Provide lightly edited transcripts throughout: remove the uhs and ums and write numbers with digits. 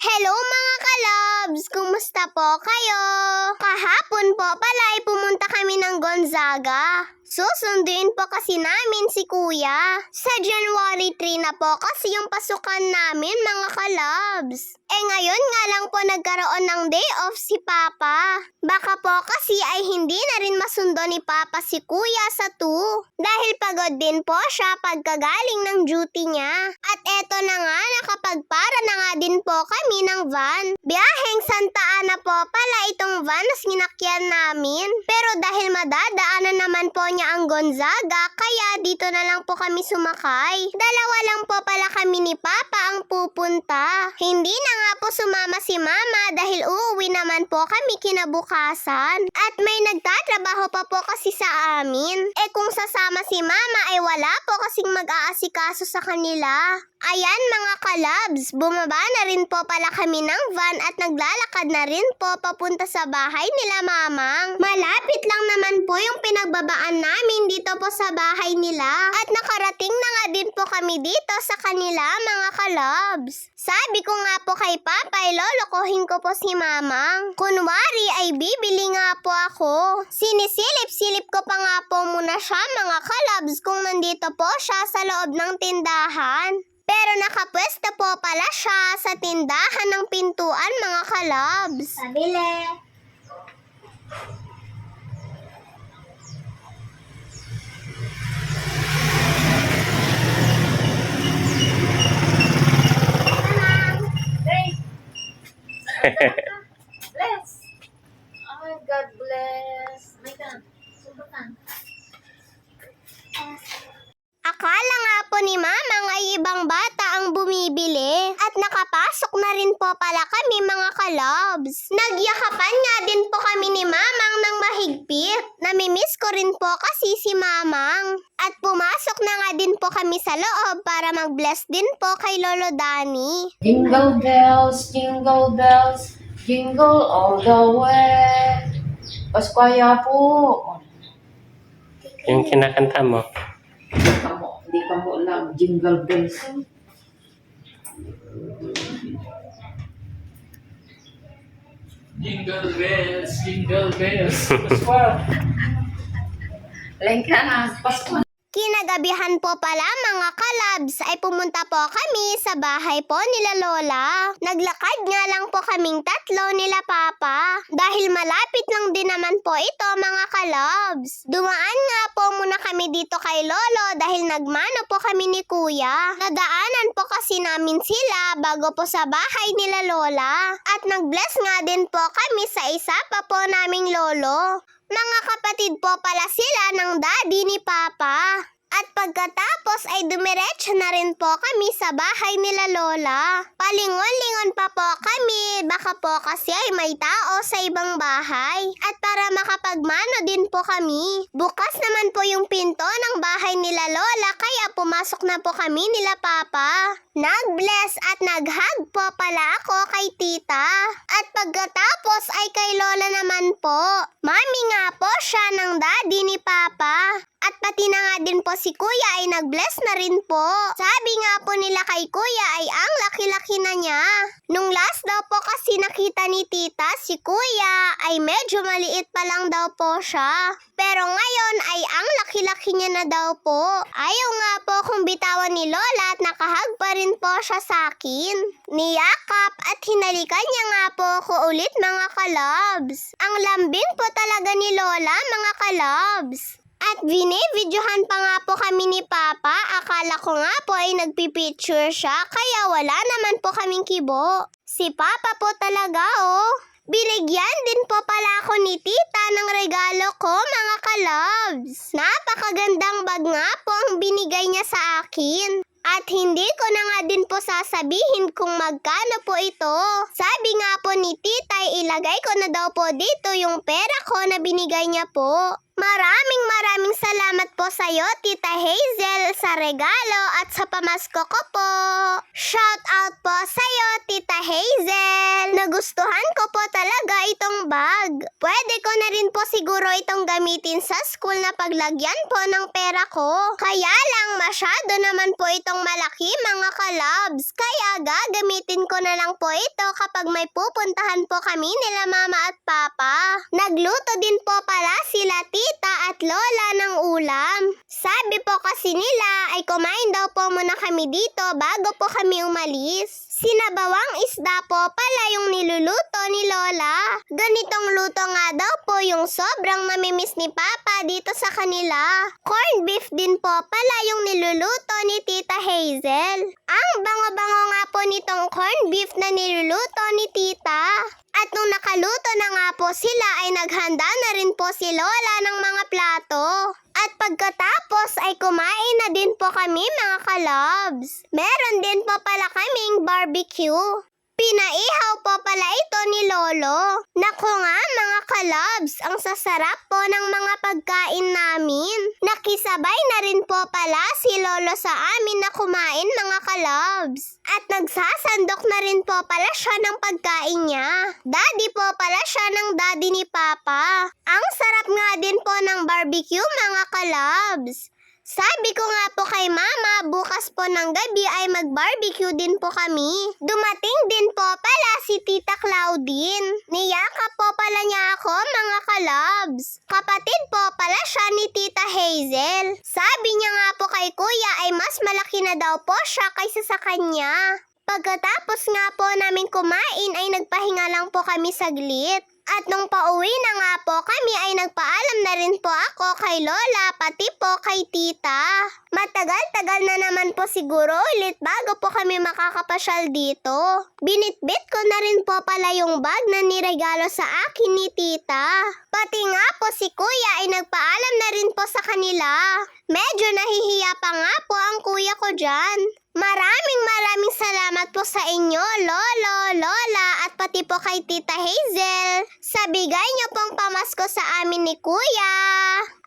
Hello mga kalabs! Kumusta po kayo? Kahapon po pala ay pumunta kami ng Gonzaga. Susunduin po kasi namin si Kuya. Sa January 3 na po kasi yung pasukan namin mga kalabs. Ngayon nga lang po nagkaroon ng day off si Papa. Baka po kasi ay hindi na rin masundo ni Papa si Kuya sa 2. Dahil pagod din po siya pagkagaling ng duty niya. At eto na nga, nakapagpara na nga din po kami ng van. Biyaheng Santa Ana po pala itong van na sinakyan namin. Pero dahil madadaanan naman po niya ang Gonzaga, kaya dito na lang po kami sumakay. Dalawa lang po pala kami ni Papa ang pupunta. Hindi na nga po sumama si Mama dahil uuwi naman po kami kinabukasan. At may nagtatrabaho pa po kasi sa amin. Kung sasama si Mama ay wala po kasing mag-aasikaso sa kanila. Ayan mga kalabs, bumaba na rin po pala kami ng van at naglalakad na rin po papunta sa bahay nila Mamang. Malapit lang naman po yung pinagbabaan namin dito po sa bahay nila. At nakarating na nga din po kami dito sa kanila mga kalabs. Sabi ko nga po kay Papa ay lolokohin ko po si Mamang. Kunwari ay bibili nga po ako. Sinisilip-silip ko pa nga po muna siya mga kalabs kung nandito po siya sa loob ng tindahan. Pero nakapwesto po pala siya sa tindahan ng pintuan mga kalabs. Pabili. Bless. Oh, God bless. May ka. Subukan. Akala nga po ni Mamang ay ibang bata ang bumibili at nakapasok na rin po pala kami mga kalabs. Nagyakapan nga din po kami ni Mamang ng mahigpit. Namimiss ko rin po kasi si Mamang. At pumasok na nga din po kami sa loob para mag-bless din po kay Lolo Danny. Jingle bells, jingle all the way. Paskaya po. Yung kinakanta mo. Hindi ka mo alam, jingle bells. Jingle bells. Paswal. Lain ka na, Pasko. Kinagabihan po pala mga kalabs ay pumunta po kami sa bahay po nila Lola. Naglakad nga lang po kaming tatlo nila Papa. Dahil malapit lang din naman po ito mga kalabs. Dumaan nga po muna kami dito kay Lolo dahil nagmano po kami ni Kuya. Nadaanan po kasi namin sila bago po sa bahay nila Lola. At nag-bless nga din po kami sa isa pa po naming lolo. Mga kapatid po pala sila ng daddy ni Papa. At pagkatapos ay dumiretso na rin po kami sa bahay nila Lola. Palingon-lingon pa po kami, baka po kasi ay may tao sa ibang bahay. At para makapagmano din po kami. Bukas naman po yung pinto ng bahay nila Lola kaya pumasok na po kami nila Papa. Nag-bless at nag-hug po pala ako kay tita. At pagkatapos ay kay Lola naman po. Mami nga po siya ng daddy ni Papa. At pati na nga din po si Kuya ay nag-bless na rin po. Sabi nga po nila kay Kuya ay ang laki-laki na niya. Nung last daw po kasi nakita ni tita si Kuya ay medyo maliit pa lang daw po siya. Pero ngayon ay ang laki-laki niya na daw po. Ayaw nga po kung bitawan ni Lola at nakahag pa rin po siya sa akin. Niyakap at hinalikan niya nga po ako ulit mga kalabs. Ang lambing po talaga ni Lola mga kalabs. At binibidyohan pa nga po kami ni Papa. Akala ko nga po ay nagpipicture siya kaya wala naman po kaming kibo. Si Papa po talaga oh. Binigyan din po pala ako ni Tita ng regalo ko mga kalabs. Napakagandang bag nga po ang binigay niya sa akin. At hindi ko na nga din po sasabihin kung magkano po ito. Sabi nga po ni Tita, ilagay ko na daw po dito yung pera ko na binigay niya po. Maraming salamat po sa iyo, Tita Hazel, sa regalo at sa pamasko ko po. Shout out po sa iyo, Tita Hazel. Nagustuhan ko po talaga itong bag. Pwede ko na rin po siguro itong gamitin sa school na paglagyan po ng pera ko. Kaya lang masyado naman po itong malaki mga kalabs. Kaya gagamitin ko na lang po ito kapag may pupuntahan po kami nila mama at papa. Nagluto din po pala sila tita at lola ng ulam. Sabi po kasi nila ay kumain daw po muna kami dito bago po kami umalis. Sinabawang isda po pala yung niluluto ni Lola. Ganitong luto nga daw po yung sobrang namimiss ni Papa dito sa kanila. Corned beef din po pala yung niluluto ni Tita Hazel. Ang bango-bango nga po nitong corned beef na niluluto ni Tita. At nung nakaluto na nga po sila ay naghanda na rin po si Lola ng mga plato. At pagkatapos ay kumain na din po kami mga kalabs. Meron din po pala kaming barbecue. Pinaihaw po pala ito ni Lolo. Naku nga mga kalabs, ang sasarap po ng mga pagkain namin. Nakisabay na rin po pala si Lolo sa amin na kumain mga kalabs. At nagsasandok na rin po pala siya ng pagkain niya. Daddy po pala siya ng daddy ni Papa. Ang sarap nga din po ng barbecue mga kalabs. Sabi ko nga po kay Mama, bukas po ng gabi ay mag-barbecue din po kami. Dumating din po pala si Tita Claudine. Niyakap po pala niya ako mga kalabs. Kapatid po pala siya ni Tita Hazel. Sabi niya nga po kay Kuya ay mas malaki na daw po siya kaysa sa kanya. Pagkatapos nga po namin kumain ay nagpahinga lang po kami saglit. At nung pauwi na nga po kami ay nagpaalam na rin po ako kay Lola pati po kay Tita. Matagal-tagal na naman po siguro ulit bago po kami makakapasyal dito. Binitbit ko na rin po pala yung bag na niregalo sa akin ni Tita. Pati nga po si Kuya ay nagpaalam na rin po sa kanila. Medyo nahihiya pa nga po ang kuya ko dyan. Maraming salamat po sa inyo, Lolo, Lola, at pati po kay Tita Hazel. Sa bigay niyo pong pamasko sa amin ni Kuya.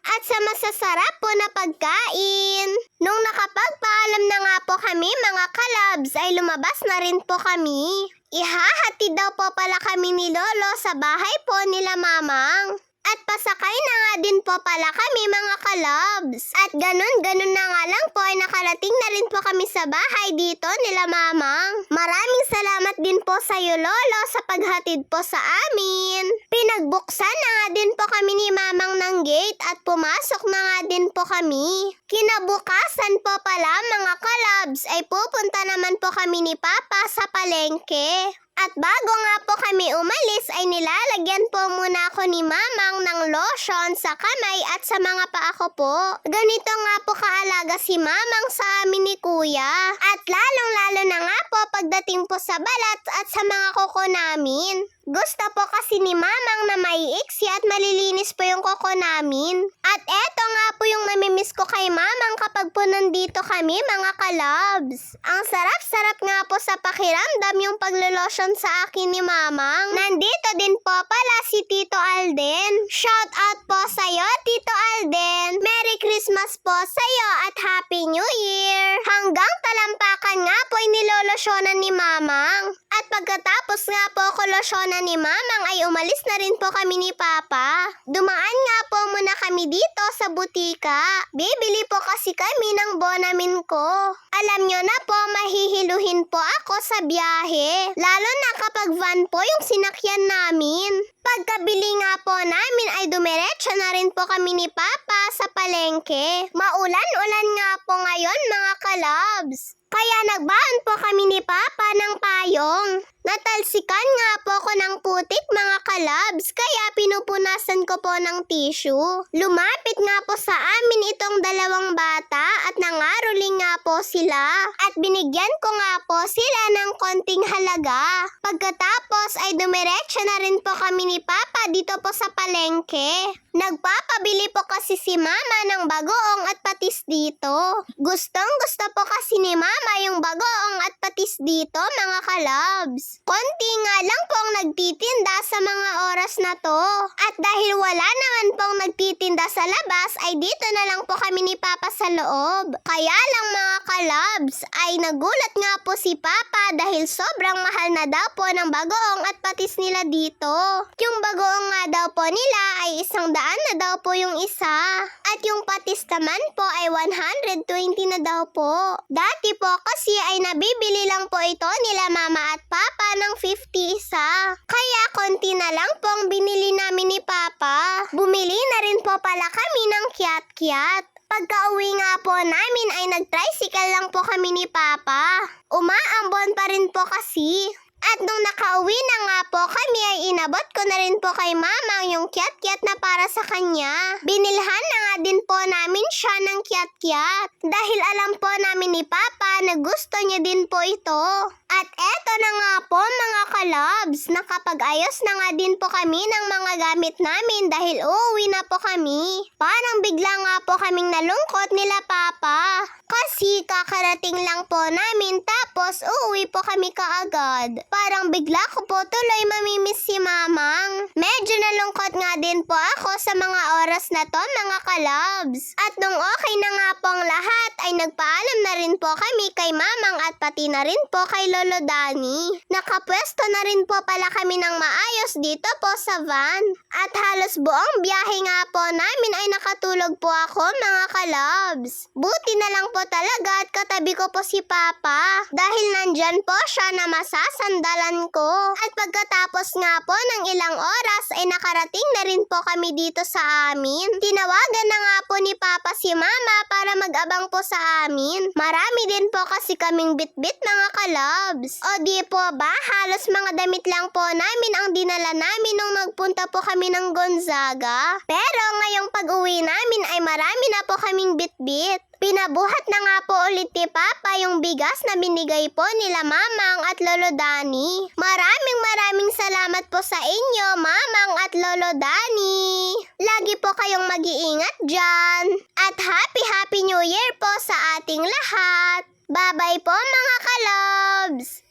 At sa masasarap po na pagkain. Nung nakapagpaalam na nga po kami mga kalabs ay lumabas na rin po kami. Ihahatid daw po pala kami ni Lolo sa bahay po nila Mamang. At pasakay na nga din po pala kami mga kalabs. At ganun na nga lang po ay nakarating na rin po kami sa bahay dito nila Mamang. Maraming salamat din po sa iyo Lolo sa paghatid po sa amin. Pinagbuksan na nga din po kami ni Mamang ng gate at pumasok na nga din po kami. Kinabukasan po pala mga kalabs ay pupunta naman po kami ni Papa sa palengke. At bago nga po kami umalis ay nilalagyan po muna ako ni Mamang ng lotion sa kamay at sa mga paa ko po. Ganito nga po kaalaga si Mamang sa amin ni Kuya. At lalong-lalo na nga po pagdating po sa balat at sa mga kuko namin. Gusto po kasi ni Mamang na maiiksi at malilinis po yung kuko namin. At eto nga po yung namimiss ko kay Mamang kapag po nandito kami mga kalabs. Ang sarap-sarap nga po sa pakiramdam yung paglolotion sa akin ni Mamang. Nandito din po pala si Tito Alden. Shout out po sa'yo Tito Alden. Merry Christmas po sa'yo at Happy New Year. Hanggang talampakan nga po ay nilolosyonan ni Mamang. At pagkatapos nga po ko losyonan ni Mamang ay umalis na rin po kami ni Papa. Dumaan nga po muna kami dito sa butika. Bibili po kasi kami ng bonamin ko. Alam nyo na po, mahihiluhin po ako sa biyahe. Lalo na kapag van po yung sinakyan namin. Pagkabili nga po namin ay dumiretso na rin po kami ni Papa sa palengke. Maulan-ulan nga po ngayon mga kalabs. Kaya nagbaon po kami ni Papa ng payong. Natalsikan nga po ko ng putik mga kalabs kaya pinupunasan ko po ng tissue. Lumapit nga po sa amin itong dalawang bata at nangaroling nga po sila. At binigyan ko nga po sila ng konting halaga. Pagkatapos ay dumiretso na rin po kami ni Papa dito po sa palengke. Nagpapabili po kasi si Mama ng bagoong at patis dito. Gustong-gusto po kasi ni Mama yung bagoong at patis dito mga kalabs. Konti nga lang pong nagtitinda sa mga oras na to. At dahil wala naman pong nagtitinda sa labas, ay dito na lang po kami ni Papa sa loob. Kaya lang mga kalabs, ay nagulat nga po si Papa dahil sobrang mahal na daw po ng bagoong at patis nila dito. Yung bagoong nga daw po nila ay 100 na daw po yung isa. At yung patis naman po ay 120 na daw po. Dati po kasi ay nabibili lang po ito nila Mama at Papa ng 50 isa. Kaya konti na lang po ang binili namin ni Papa. Bumili na rin po pala kami ng kiat-kiat. Pagka-uwi nga po namin ay nag-tricycle lang po kami ni Papa. Umaambon pa rin po kasi. At nung nakauwi na nga po kami ay inabot ko na rin po kay Mama yung kiat-kiat na para sa kanya. Binilhan na nga din po namin siya ng kiat-kiat. Dahil alam po namin ni Papa na gusto niya din po ito. At eto na nga po mga kalabs, nakapag-ayos na nga din po kami ng mga gamit namin dahil uuwi na po kami. Parang bigla nga po kaming nalungkot nila Papa. Kasi kakarating lang po namin tapos uuwi po kami kaagad. Parang bigla ko po tuloy mamimiss si Mamang. Medyo nalungkot nga din po ako sa mga oras na to mga kalabs. At nung okay na nga po ang lahat ay nagpaalam na rin po kami kay Mamang at pati na rin po kay Lolo Danny. Nakapwesto na rin po pala kami ng maayos dito po sa van. At halos buong biyahe nga po namin ay nakatulog po ako mga kalabs. Buti na lang po talaga at katabi ko po si Papa. Dahil nandyan po siya na masasandalan ko. At pagkatapos nga po ng ilang oras ay nakarating na rin po kami dito sa amin. Tinawagan na nga po ni Papa si Mama para mag-abang po sa amin. Marami din po kasi kaming bitbit mga kalabs. O di po ba, halos mga damit lang po namin ang dinala namin nung nagpunta po kami ng Gonzaga. Pero ngayong pag-uwi namin ay marami na po kaming bitbit. Pinabuhat na nga po ulit ni Papa yung bigas na binigay po nila Mamang at Lolo Danny. Maraming salamat po sa inyo, Mamang at Lolo Danny. Lagi po kayong mag-iingat dyan. At Happy New Year po sa ating lahat. Bye-bye po mga kalabs!